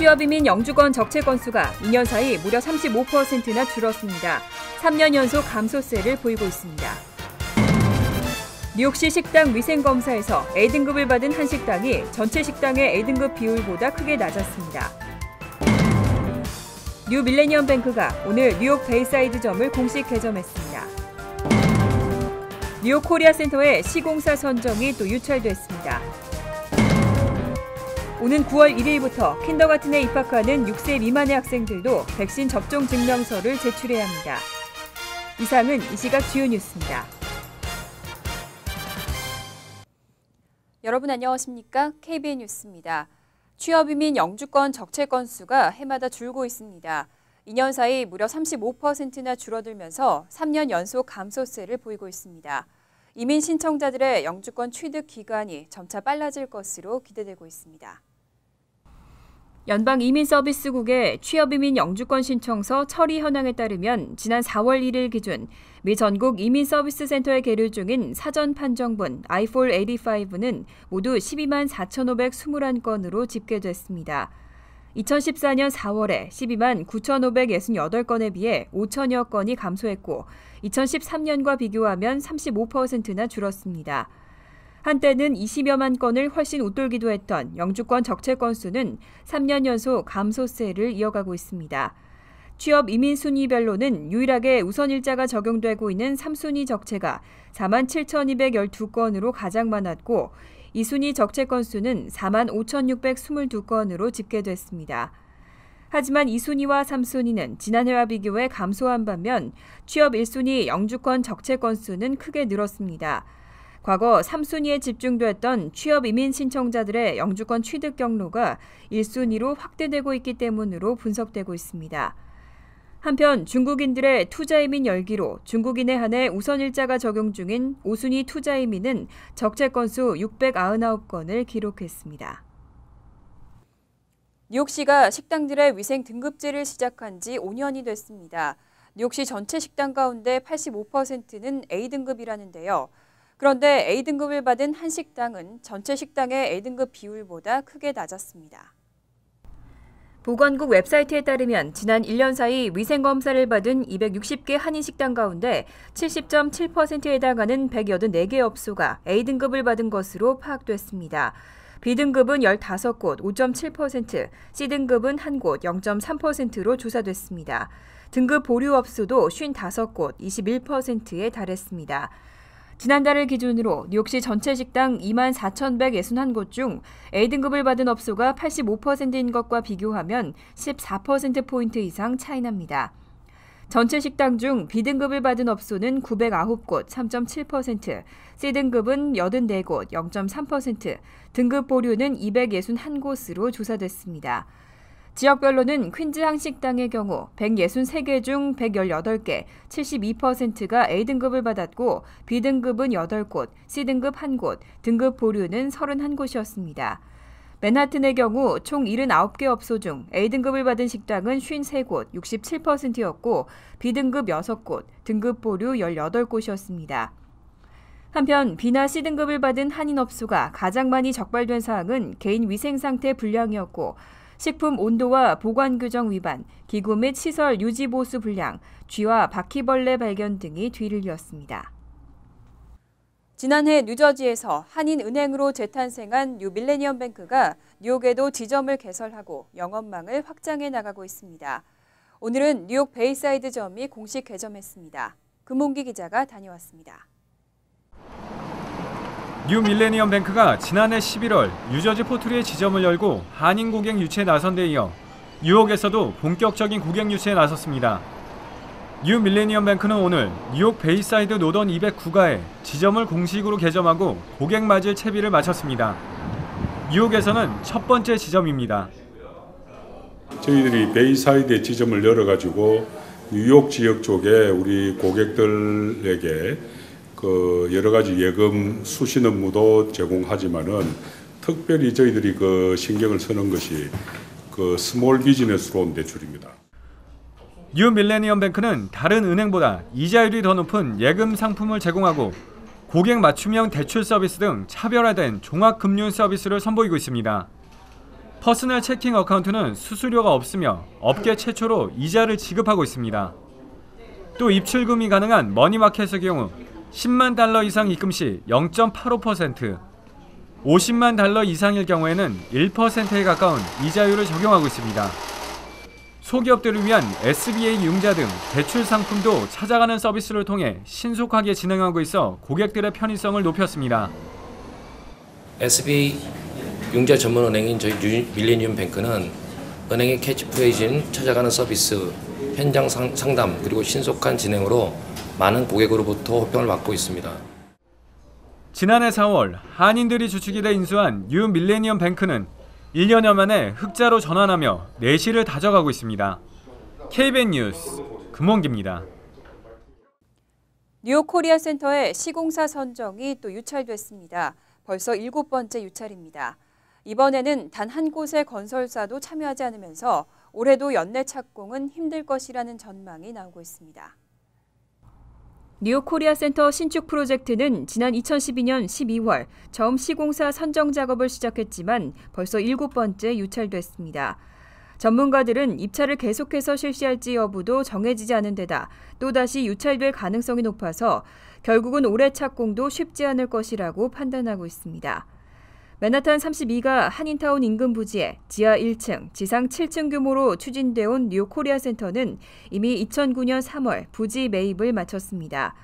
취업이민 영주권 적체 건수가 2년 사이 무려 35%나 줄었습니다. 3년 연속 감소세를 보이고 있습니다. 뉴욕시 식당 위생검사에서 A등급을 받은 한 식당이 전체 식당의 A등급 비율보다 크게 낮았습니다. 뉴 밀레니엄 뱅크가 오늘 뉴욕 베이사이드점을 공식 개점했습니다. 뉴욕 코리아 센터의 시공사 선정이 또 유찰됐습니다. 오는 9월 1일부터 킨더가튼에 입학하는 6세 미만의 학생들도 백신 접종 증명서를 제출해야 합니다. 이상은 이 시각 주요 뉴스입니다. 여러분 안녕하십니까? KBN 뉴스입니다. 취업이민 영주권 적체 건수가 해마다 줄고 있습니다. 2년 사이 무려 35%나 줄어들면서 3년 연속 감소세를 보이고 있습니다. 이민 신청자들의 영주권 취득 기간이 점차 빨라질 것으로 기대되고 있습니다. 연방이민서비스국의 취업이민 영주권 신청서 처리 현황에 따르면 지난 4월 1일 기준 미 전국 이민서비스센터에 계류 중인 사전 판정분 I-485는 모두 12만 4,521건으로 집계됐습니다. 2014년 4월에 12만 9,568건에 비해 5천여 건이 감소했고 2013년과 비교하면 35%나 줄었습니다. 한때는 20여만 건을 훨씬 웃돌기도 했던 영주권 적체 건수는 3년 연속 감소세를 이어가고 있습니다. 취업 이민 순위별로는 유일하게 우선일자가 적용되고 있는 3순위 적체가 4만 7,212건으로 가장 많았고 2순위 적체 건수는 4만 5,622건으로 집계됐습니다. 하지만 2순위와 3순위는 지난해와 비교해 감소한 반면 취업 1순위 영주권 적체 건수는 크게 늘었습니다. 과거 3순위에 집중됐던 취업 이민 신청자들의 영주권 취득 경로가 1순위로 확대되고 있기 때문으로 분석되고 있습니다. 한편 중국인들의 투자이민 열기로 중국인에 한해 우선일자가 적용 중인 5순위 투자이민은 적체 건수 699건을 기록했습니다. 뉴욕시가 식당들의 위생 등급제를 시작한 지 5년이 됐습니다. 뉴욕시 전체 식당 가운데 85%는 A등급이라는데요. 그런데 A등급을 받은 한 식당은 전체 식당의 A등급 비율보다 크게 낮았습니다. 보건국 웹사이트에 따르면 지난 1년 사이 위생검사를 받은 260개 한인 식당 가운데 70.7%에 해당하는 184개 업소가 A등급을 받은 것으로 파악됐습니다. B등급은 15곳 5.7%, C등급은 1곳 0.3%로 조사됐습니다. 등급 보류 업소도 55곳 21%에 달했습니다. 지난달을 기준으로 뉴욕시 전체 식당 2만 4,161곳 중 A등급을 받은 업소가 85%인 것과 비교하면 14%포인트 이상 차이납니다. 전체 식당 중 B등급을 받은 업소는 909곳 3.7%, C등급은 84곳 0.3%, 등급 보류는 261곳으로 조사됐습니다. 지역별로는 퀸즈 한 식당의 경우 163개 중 118개, 72%가 A등급을 받았고 B등급은 8곳, C등급 1곳, 등급 보류는 31곳이었습니다. 맨하튼의 경우 총 79개 업소 중 A등급을 받은 식당은 53곳, 67%였고 B등급 6곳, 등급 보류 18곳이었습니다. 한편 B나 C등급을 받은 한인 업소가 가장 많이 적발된 사항은 개인 위생 상태 불량이었고 식품 온도와 보관 규정 위반, 기구 및 시설 유지 보수 불량, 쥐와 바퀴벌레 발견 등이 뒤를 이었습니다. 지난해 뉴저지에서 한인 은행으로 재탄생한 뉴 밀레니엄 뱅크가 뉴욕에도 지점을 개설하고 영업망을 확장해 나가고 있습니다. 오늘은 뉴욕 베이사이드점이 공식 개점했습니다. 금홍기 기자가 다녀왔습니다. 뉴 밀레니엄 뱅크가 지난해 11월 뉴저지 포트리에 지점을 열고 한인 고객 유치에 나선 데 이어 뉴욕에서도 본격적인 고객 유치에 나섰습니다. 뉴 밀레니엄 뱅크는 오늘 뉴욕 베이사이드 노던 209가에 지점을 공식으로 개점하고 고객 맞을 채비를 마쳤습니다. 뉴욕에서는 첫 번째 지점입니다. 저희들이 베이사이드에 지점을 열어가지고 뉴욕 지역 쪽에 우리 고객들에게 여러 가지 예금 수신 업무도 제공하지만은 특별히 저희들이 신경을 쓰는 것이 스몰 비즈니스 론 대출입니다. 뉴 밀레니엄 뱅크는 다른 은행보다 이자율이 더 높은 예금 상품을 제공하고 고객 맞춤형 대출 서비스 등 차별화된 종합금융 서비스를 선보이고 있습니다. 퍼스널 체킹 어카운트는 수수료가 없으며 업계 최초로 이자를 지급하고 있습니다. 또 입출금이 가능한 머니마켓의 경우 10만 달러 이상 입금 시 0.85%, 50만 달러 이상일 경우에는 1%에 가까운 이자율을 적용하고 있습니다. 소기업들을 위한 SBA 융자 등 대출 상품도 찾아가는 서비스를 통해 신속하게 진행하고 있어 고객들의 편의성을 높였습니다. SBA 융자 전문은행인 저희 밀레니엄 뱅크는 은행의 캐치프레이즈인 찾아가는 서비스, 현장 상담 그리고 신속한 진행으로 많은 고객으로부터 호평을 받고 있습니다. 지난해 4월 한인들이 주축이 돼 인수한 뉴 밀레니엄 뱅크는 1년여 만에 흑자로 전환하며 내실을 다져가고 있습니다. KBN 뉴스 금원기입니다. 뉴욕 코리아 센터의 시공사 선정이 또 유찰됐습니다. 벌써 7번째 유찰입니다. 이번에는 단 한 곳의 건설사도 참여하지 않으면서 올해도 연내 착공은 힘들 것이라는 전망이 나오고 있습니다. 뉴욕 코리아 센터 신축 프로젝트는 지난 2012년 12월 처음 시공사 선정 작업을 시작했지만 벌써 7번째 유찰됐습니다. 전문가들은 입찰을 계속해서 실시할지 여부도 정해지지 않은 데다 또다시 유찰될 가능성이 높아서 결국은 올해 착공도 쉽지 않을 것이라고 판단하고 있습니다. 맨하탄 32가 한인타운 인근 부지에 지하 1층, 지상 7층 규모로 추진돼 온 뉴욕 코리아 센터는 이미 2009년 3월 부지 매입을 마쳤습니다.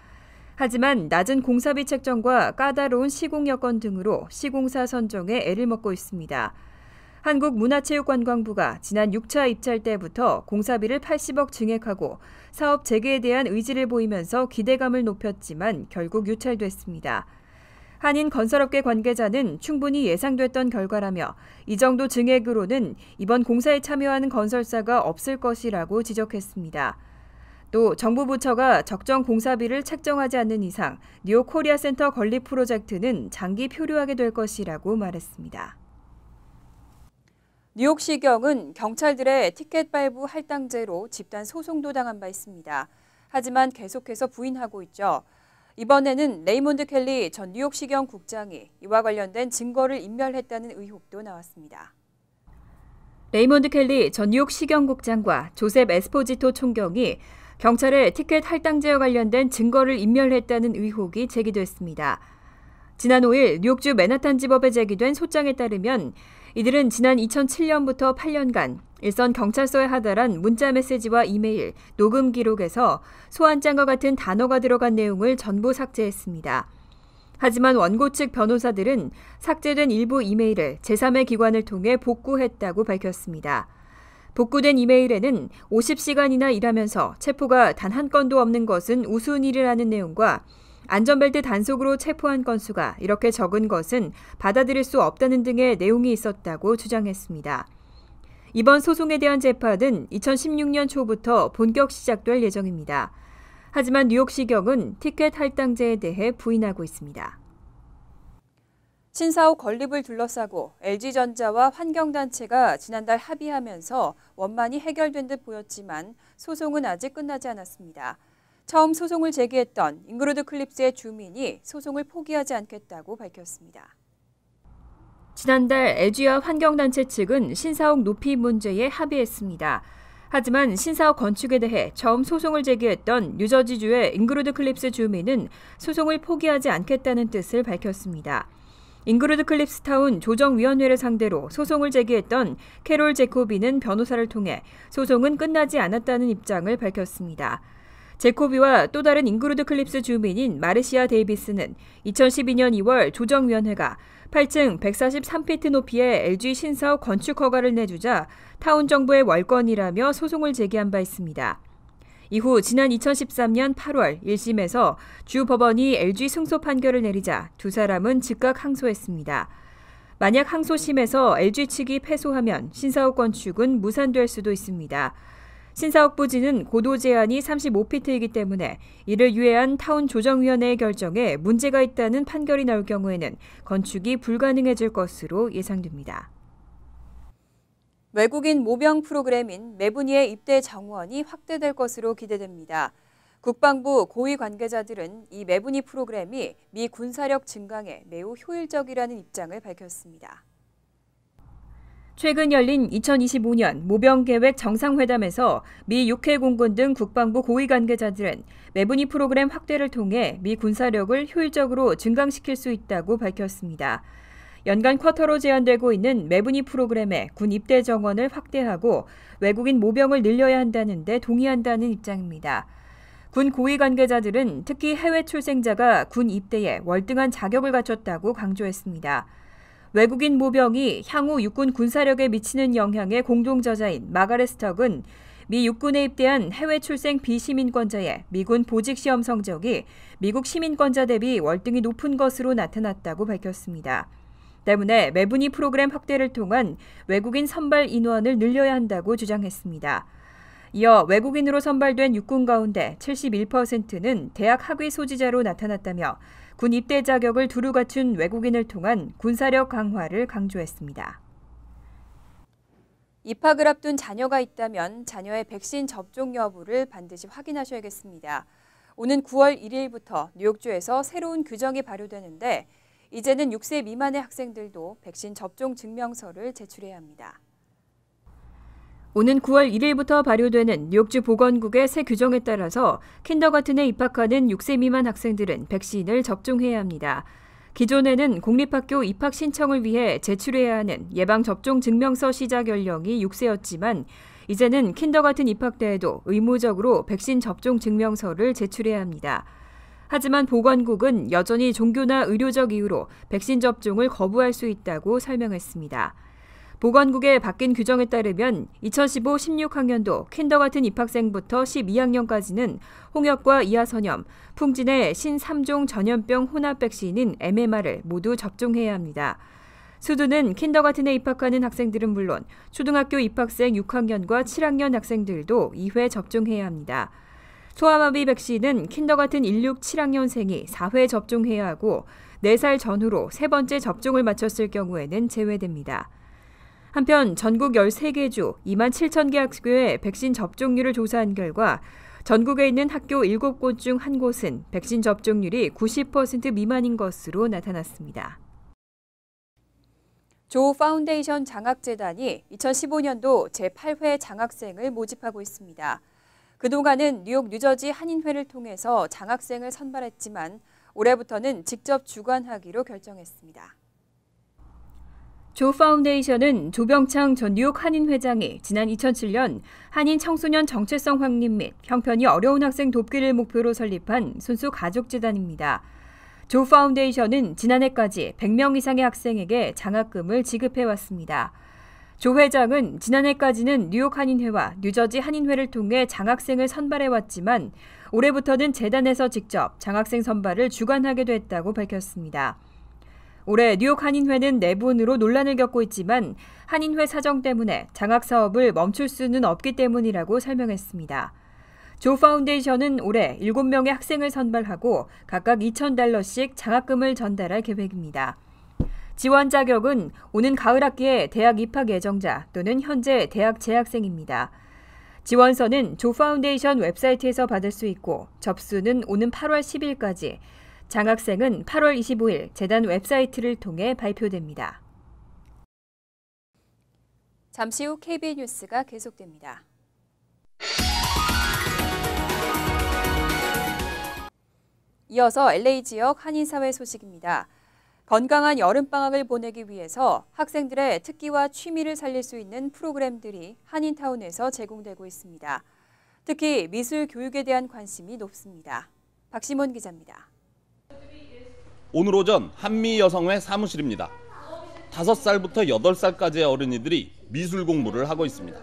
하지만 낮은 공사비 책정과 까다로운 시공 여건 등으로 시공사 선정에 애를 먹고 있습니다. 한국문화체육관광부가 지난 6차 입찰 때부터 공사비를 80억 증액하고 사업 재개에 대한 의지를 보이면서 기대감을 높였지만 결국 유찰됐습니다. 한인 건설업계 관계자는 충분히 예상됐던 결과라며 이 정도 증액으로는 이번 공사에 참여하는 건설사가 없을 것이라고 지적했습니다. 또 정부 부처가 적정 공사비를 책정하지 않는 이상 뉴욕 코리아 센터 건립 프로젝트는 장기 표류하게 될 것이라고 말했습니다. 뉴욕시경은 경찰들의 티켓 발부 할당제로 집단 소송도 당한 바 있습니다. 하지만 계속해서 부인하고 있죠. 이번에는 레이몬드 켈리 전 뉴욕시경 국장이 이와 관련된 증거를 인멸했다는 의혹도 나왔습니다. 레이몬드 켈리 전 뉴욕시경 국장과 조셉 에스포지토 총경이 경찰의 티켓 할당제와 관련된 증거를 인멸했다는 의혹이 제기됐습니다. 지난 5일 뉴욕주 맨하탄 지법에 제기된 소장에 따르면 이들은 지난 2007년부터 8년간 일선 경찰서에 하달한 문자 메시지와 이메일, 녹음 기록에서 소환장과 같은 단어가 들어간 내용을 전부 삭제했습니다. 하지만 원고 측 변호사들은 삭제된 일부 이메일을 제3의 기관을 통해 복구했다고 밝혔습니다. 복구된 이메일에는 50시간이나 일하면서 체포가 단 한 건도 없는 것은 우스운 일이라는 내용과 안전벨트 단속으로 체포한 건수가 이렇게 적은 것은 받아들일 수 없다는 등의 내용이 있었다고 주장했습니다. 이번 소송에 대한 재판은 2016년 초부터 본격 시작될 예정입니다. 하지만 뉴욕시경은 티켓 할당제에 대해 부인하고 있습니다. 신사옥 건립을 둘러싸고 LG전자와 환경단체가 지난달 합의하면서 원만히 해결된 듯 보였지만 소송은 아직 끝나지 않았습니다. 처음 소송을 제기했던 잉그루드 클립스의 주민이 소송을 포기하지 않겠다고 밝혔습니다. 지난달 LG와 환경단체 측은 신사옥 높이 문제에 합의했습니다. 하지만 신사옥 건축에 대해 처음 소송을 제기했던 뉴저지주의 잉그루드 클립스 주민은 소송을 포기하지 않겠다는 뜻을 밝혔습니다. 잉그루드 클립스타운 조정위원회를 상대로 소송을 제기했던 캐롤 제코비는 변호사를 통해 소송은 끝나지 않았다는 입장을 밝혔습니다. 제코비와 또 다른 잉그루드 클립스 주민인 마르시아 데이비스는 2012년 2월 조정위원회가 8층 143피트 높이의 LG 신사옥 건축 허가를 내주자 타운 정부의 월권이라며 소송을 제기한 바 있습니다. 이후 지난 2013년 8월 1심에서 주 법원이 LG 승소 판결을 내리자 두 사람은 즉각 항소했습니다. 만약 항소심에서 LG 측이 패소하면 신사옥 건축은 무산될 수도 있습니다. 신사옥 부지는 고도 제한이 35피트이기 때문에 이를 유예한 타운 조정위원회의 결정에 문제가 있다는 판결이 나올 경우에는 건축이 불가능해질 것으로 예상됩니다. 외국인 모병 프로그램인 매분이의 입대 정원이 확대될 것으로 기대됩니다. 국방부 고위 관계자들은 이 매분이 프로그램이 미 군사력 증강에 매우 효율적이라는 입장을 밝혔습니다. 최근 열린 2025년 모병계획 정상회담에서 미 육해 공군 등 국방부 고위 관계자들은 매분위 프로그램 확대를 통해 미 군사력을 효율적으로 증강시킬 수 있다고 밝혔습니다. 연간 쿼터로 제한되고 있는 매분위 프로그램의 군 입대 정원을 확대하고 외국인 모병을 늘려야 한다는 데 동의한다는 입장입니다. 군 고위 관계자들은 특히 해외 출생자가 군 입대에 월등한 자격을 갖췄다고 강조했습니다. 외국인 모병이 향후 육군 군사력에 미치는 영향의 공동저자인 마가렛 스톡은 미 육군에 입대한 해외 출생 비시민권자의 미군 보직 시험 성적이 미국 시민권자 대비 월등히 높은 것으로 나타났다고 밝혔습니다. 때문에 매분위 프로그램 확대를 통한 외국인 선발 인원을 늘려야 한다고 주장했습니다. 이어 외국인으로 선발된 육군 가운데 71%는 대학 학위 소지자로 나타났다며 군 입대 자격을 두루 갖춘 외국인을 통한 군사력 강화를 강조했습니다. 입학을 앞둔 자녀가 있다면 자녀의 백신 접종 여부를 반드시 확인하셔야겠습니다. 오는 9월 1일부터 뉴욕주에서 새로운 규정이 발효되는데 이제는 6세 미만의 학생들도 백신 접종 증명서를 제출해야 합니다. 오는 9월 1일부터 발효되는 뉴욕주 보건국의 새 규정에 따라서 킨더가튼에 입학하는 6세 미만 학생들은 백신을 접종해야 합니다. 기존에는 공립학교 입학 신청을 위해 제출해야 하는 예방접종 증명서 시작 연령이 6세였지만 이제는 킨더가튼 입학 때에도 의무적으로 백신 접종 증명서를 제출해야 합니다. 하지만 보건국은 여전히 종교나 의료적 이유로 백신 접종을 거부할 수 있다고 설명했습니다. 보건국의 바뀐 규정에 따르면 2015-16학년도 킨더가튼 입학생부터 12학년까지는 홍역과 이하선염, 풍진의 신3종 전염병 혼합 백신인 MMR을 모두 접종해야 합니다. 수두는 킨더가튼에 입학하는 학생들은 물론 초등학교 입학생 6학년과 7학년 학생들도 2회 접종해야 합니다. 소아마비 백신은 킨더가튼 16, 7학년생이 4회 접종해야 하고 4살 전후로 3번째 접종을 마쳤을 경우에는 제외됩니다. 한편 전국 13개 주 2만 7천 개 학교의 백신 접종률을 조사한 결과 전국에 있는 학교 7곳 중 1곳은 백신 접종률이 90% 미만인 것으로 나타났습니다. 조 파운데이션 장학재단이 2015년도 제8회 장학생을 모집하고 있습니다. 그동안은 뉴욕 뉴저지 한인회를 통해서 장학생을 선발했지만 올해부터는 직접 주관하기로 결정했습니다. 조 파운데이션은 조병창 전 뉴욕 한인회장이 지난 2007년 한인 청소년 정체성 확립 및 형편이 어려운 학생 돕기를 목표로 설립한 순수 가족재단입니다. 조 파운데이션은 지난해까지 100명 이상의 학생에게 장학금을 지급해왔습니다. 조 회장은 지난해까지는 뉴욕 한인회와 뉴저지 한인회를 통해 장학생을 선발해왔지만 올해부터는 재단에서 직접 장학생 선발을 주관하게 됐다고 밝혔습니다. 올해 뉴욕 한인회는 내분으로 논란을 겪고 있지만 한인회 사정 때문에 장학 사업을 멈출 수는 없기 때문이라고 설명했습니다. 조 파운데이션은 올해 7명의 학생을 선발하고 각각 $2,000씩 장학금을 전달할 계획입니다. 지원 자격은 오는 가을 학기에 대학 입학 예정자 또는 현재 대학 재학생입니다. 지원서는 조 파운데이션 웹사이트에서 받을 수 있고 접수는 오는 8월 10일까지, 장학생은 8월 25일 재단 웹사이트를 통해 발표됩니다. 잠시 후 KBN 뉴스가 계속됩니다. 이어서 LA 지역 한인사회 소식입니다. 건강한 여름방학을 보내기 위해서 학생들의 특기와 취미를 살릴 수 있는 프로그램들이 한인타운에서 제공되고 있습니다. 특히 미술 교육에 대한 관심이 높습니다. 박시몬 기자입니다. 오늘 오전 한미여성회 사무실입니다. 5살부터 8살까지의 어린이들이 미술 공부를 하고 있습니다.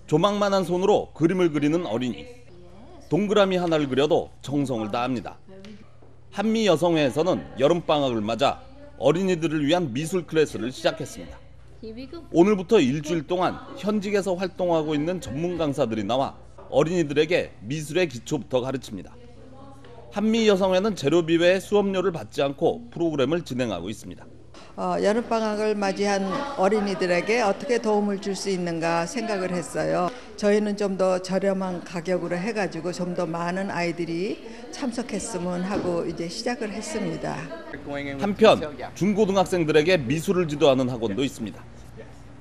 조망만한 손으로 그림을 그리는 어린이. 동그라미 하나를 그려도 정성을 다합니다. 한미여성회에서는 여름방학을 맞아 어린이들을 위한 미술 클래스를 시작했습니다. 오늘부터 일주일 동안 현직에서 활동하고 있는 전문 강사들이 나와 어린이들에게 미술의 기초부터 가르칩니다. 한미여성회는 재료비 외에 수업료를 받지 않고 프로그램을 진행하고 있습니다. 여름방학을 맞이한 어린이들에게 어떻게 도움을 줄 수 있는가 생각을 했어요. 저희는 좀 더 저렴한 가격으로 해가지고 좀 더 많은 아이들이 참석했으면 하고 이제 시작을 했습니다. 한편 중고등학생들에게 미술을 지도하는 학원도 있습니다.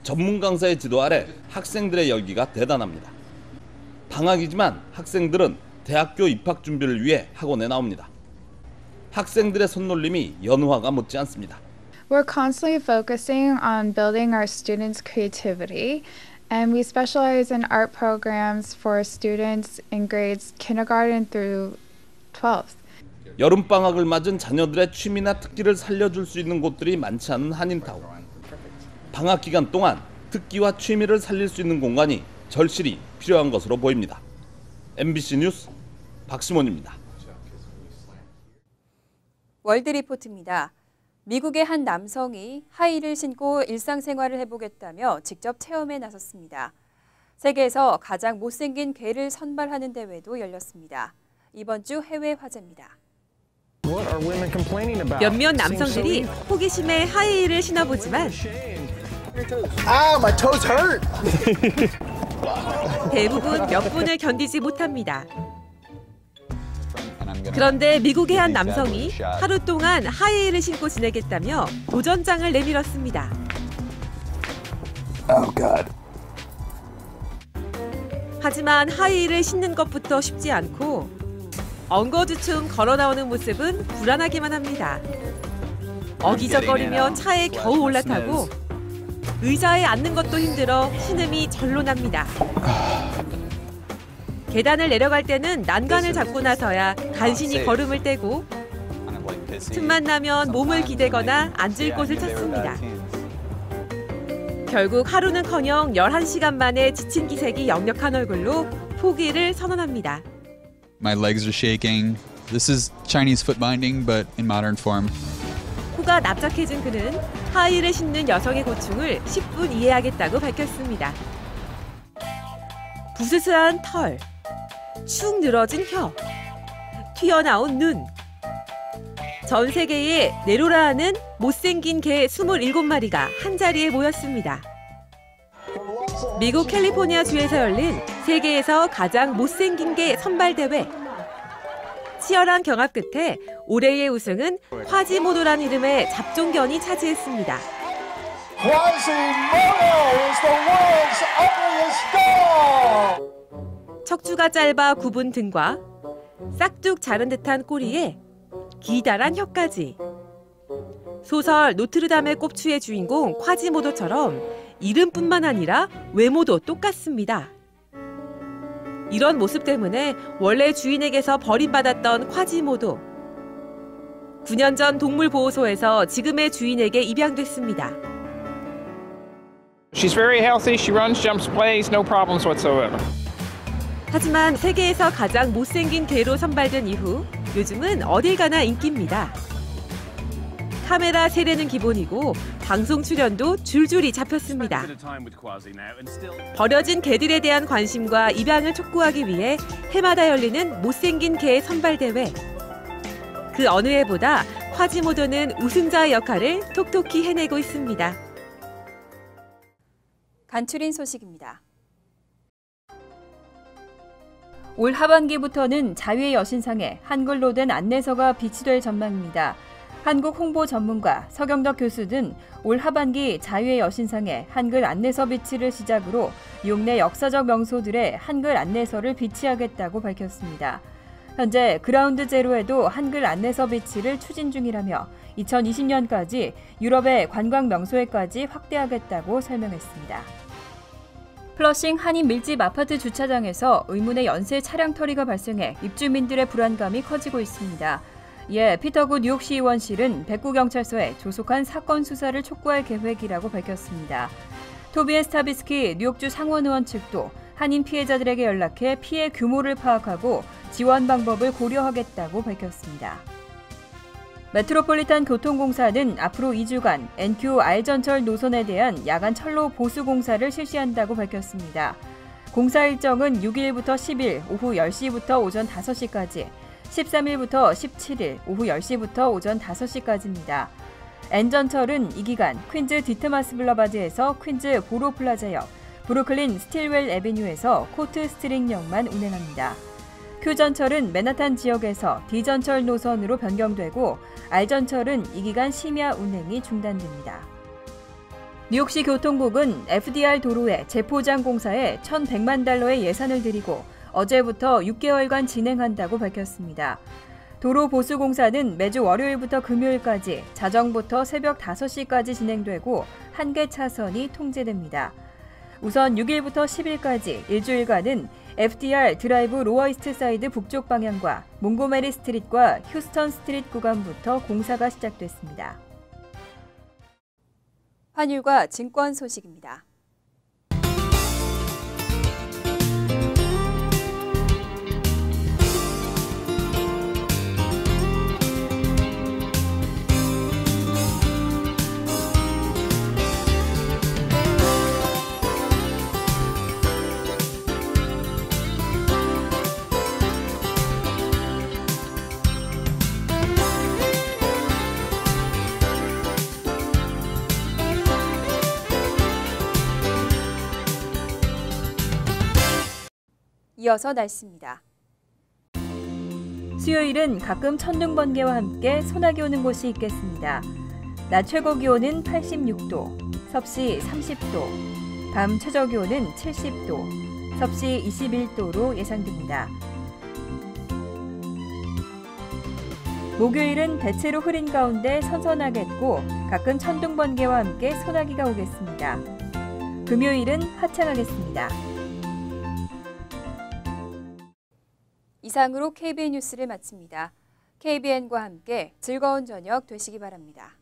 전문 강사의 지도 아래 학생들의 열기가 대단합니다. 방학이지만 학생들은 대학교 입학 준비를 위해 학원에 나옵니다. 학생들의 손놀림이 연화가 못지 않습니다. We're constantly focusing on building our students' creativity, and we specialize in art programs for students in grades kindergarten through 12th. 여름방학을 맞은 자녀들의 취미나 특기를 살려줄 수 있는 곳들이 많지 않은 한인타운. 방학 기간 동안 특기와 취미를 살릴 수 있는 공간이 절실히 필요한 것으로 보입니다. MBC 뉴스 박시몬입니다. 월드리포트입니다. 미국의 한 남성이 하이힐을 신고 일상생활을 해보겠다며 직접 체험에 나섰습니다. 세계에서 가장 못생긴 개를 선발하는 대회도 열렸습니다. 이번 주 해외 화제입니다. 몇몇 남성들이 호기심에 하이힐을 신어보지만 대부분 몇 분을 견디지 못합니다. 그런데 미국의 한 남성이 하루 동안 하이힐을 신고 지내겠다며 도전장을 내밀었습니다. 하지만 하이힐을 신는 것부터 쉽지 않고 엉거주춤 걸어 나오는 모습은 불안하기만 합니다. 어기적거리며 차에 겨우 올라타고 의자에 앉는 것도 힘들어 신음이 절로 납니다. 계단을 내려갈 때는 난간을 잡고 나서야 간신히 걸음을 떼고 틈만 나면 몸을 기대거나 앉을 곳을 찾습니다. 결국 하루는커녕 11시간 만에 지친 기색이 역력한 얼굴로 포기를 선언합니다. My legs are shaking. This is Chinese foot binding, but in modern form. 코가 납작해진 그는 하이힐을 신는 여성의 고충을 10분 이해하겠다고 밝혔습니다. 부스스한 털, 축 늘어진 혀, 튀어나온 눈. 전 세계에 네로라하는 못생긴 개 27마리가 한자리에 모였습니다. 미국 캘리포니아주에서 열린 세계에서 가장 못생긴 개 선발대회. 치열한 경합 끝에 올해의 우승은 콰지모도란 이름의 잡종견이 차지했습니다. 척추가 짧아 굽은 등과 싹둑 자른 듯한 꼬리에 기다란 혀까지. 소설 노트르담의 꼽추의 주인공 콰지모도처럼 이름뿐만 아니라 외모도 똑같습니다. 이런 모습 때문에 원래 주인에게서 버림받았던 콰지모도. 9년 전 동물보호소에서 지금의 주인에게 입양됐습니다. She's very healthy. She runs, jumps, plays, no problems whatsoever. 하지만 세계에서 가장 못생긴 개로 선발된 이후 요즘은 어딜 가나 인기입니다. 카메라 세례는 기본이고 방송 출연도 줄줄이 잡혔습니다. 버려진 개들에 대한 관심과 입양을 촉구하기 위해 해마다 열리는 못생긴 개 선발대회. 그 어느 해보다 콰지모도는 우승자의 역할을 톡톡히 해내고 있습니다. 간추린 소식입니다. 올 하반기부터는 자유의 여신상에 한글로 된 안내서가 비치될 전망입니다. 한국 홍보 전문가 서경덕 교수 등 올 하반기 자유의 여신상에 한글 안내서 비치를 시작으로 육내 역사적 명소들의 한글 안내서를 비치하겠다고 밝혔습니다. 현재 그라운드 제로에도 한글 안내서 비치를 추진 중이라며 2020년까지 유럽의 관광 명소에까지 확대하겠다고 설명했습니다. 플러싱 한인 밀집 아파트 주차장에서 의문의 연쇄 차량 터리가 발생해 입주민들의 불안감이 커지고 있습니다. 이에 피터구 뉴욕시의원실은 백구경찰서에 조속한 사건 수사를 촉구할 계획이라고 밝혔습니다. 토비엔 스타비스키 뉴욕주 상원의원 측도 한인 피해자들에게 연락해 피해 규모를 파악하고 지원 방법을 고려하겠다고 밝혔습니다. 메트로폴리탄 교통공사는 앞으로 2주간 NQ R전철 노선에 대한 야간 철로 보수 공사를 실시한다고 밝혔습니다. 공사 일정은 6일부터 10일 오후 10시부터 오전 5시까지, 13일부터 17일 오후 10시부터 오전 5시까지입니다. N전철은 이 기간 퀸즈 디트마스 블러바드에서 퀸즈 보로 플라자역, 브루클린 스틸웰 애비뉴에서 코트 스트링역만 운행합니다. Q전철은 맨하탄 지역에서 D전철 노선으로 변경되고 R전철은 이 기간 심야 운행이 중단됩니다. 뉴욕시 교통국은 FDR 도로의 재포장 공사에 $1,100만 예산을 들이고 어제부터 6개월간 진행한다고 밝혔습니다. 도로 보수 공사는 매주 월요일부터 금요일까지 자정부터 새벽 5시까지 진행되고 1개 차선이 통제됩니다. 우선 6일부터 10일까지 일주일간은 FDR 드라이브 로어 이스트 사이드 북쪽 방향과 몽고메리 스트릿과 휴스턴 스트릿 구간부터 공사가 시작됐습니다. 환율과 증권 소식입니다. 이어서 날씨입니다. 수요일은 가끔 천둥 번개와 함께 소나기 오는 곳이 있겠습니다. 낮 최고 기온은 86도, 섭씨 30도, 밤 최저 기온은 70도, 섭씨 21도로 예상됩니다. 목요일은 대체로 흐린 가운데 선선하겠고 가끔 천둥 번개와 함께 소나기가 오겠습니다. 금요일은 화창하겠습니다. 이상으로 KBN 뉴스를 마칩니다. KBN과 함께 즐거운 저녁 되시기 바랍니다.